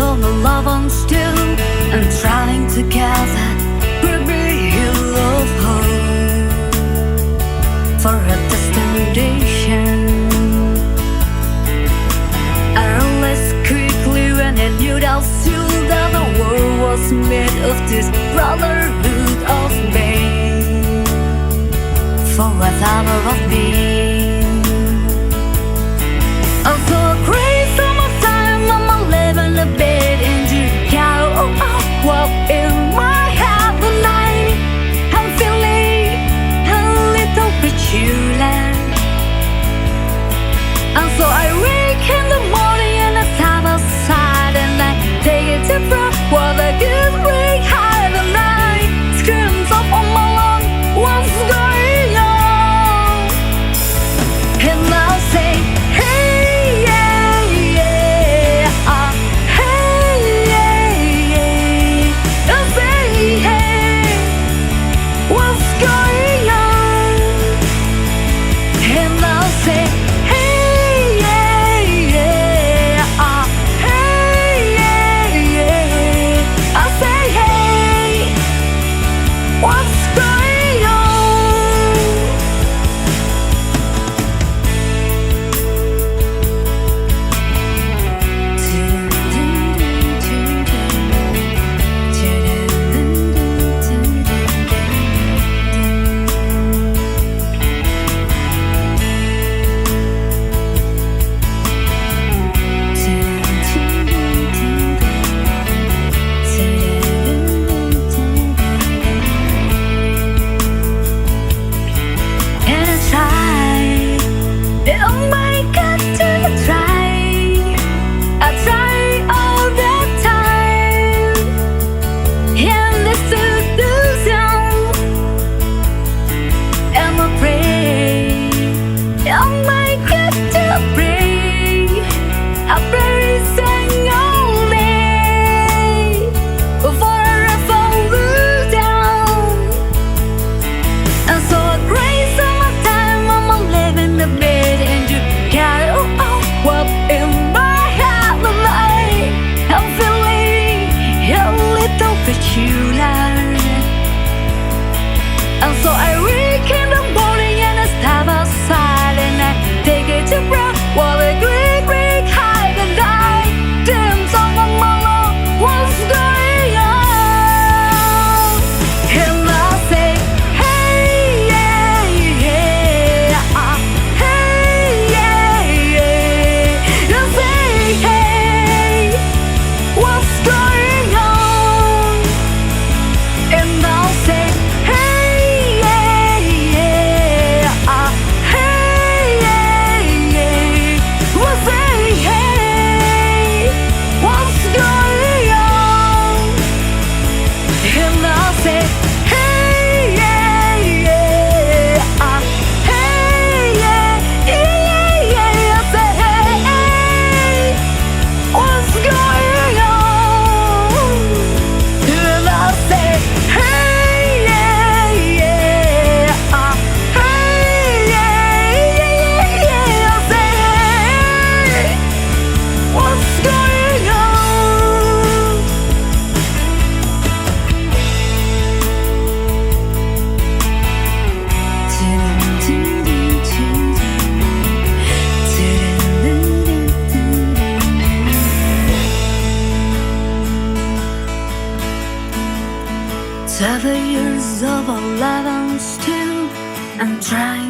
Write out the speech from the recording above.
of love and still and trying together will be hill of hope for a destination. I realized quickly when I knew that still that the world was made of this brotherhood of men for whatever of me. For grace of my time, I'm living a bit in the cow. Walk in my heart tonight. I'm feeling a little bit chilly. And so I wake in the morning and I step outside and I take a deep breath while the good ring high the night screams up on my lung. What's going on? And I'll say, hey, yeah, yeah, hey, yeah, yeah. I'll say, hey, what's going on? And I'll say, hey, yeah, yeah, hey, yeah, yeah. I'll say, hey, what's going on? And I try, oh my God, to try. I try all the time, and this illusion. And I pray, oh my God, to pray. I pray sing all day for a revolution. And so a grace of my time, I'm living a bit in the car. What in my heart tonight? I'm feeling a little bit chilly. And so I wake in the morning and I step outside and I take a deep breath while the great ring high the night dims on my love. What's going on? And I say, hey, yeah, yeah, hey, yeah, yeah. I say, hey, what's going on? And I'll say, hey, yeah, yeah, hey, yeah, yeah. We'll say, hey, what's going on? And I'll say, hey, yeah, yeah, hey, yeah, yeah, yeah. I'll say, hey, what's going on? And I'll say, hey, yeah, yeah, hey, yeah, yeah. I'll say, hey, what's going on? Seven years of our life and still I'm trying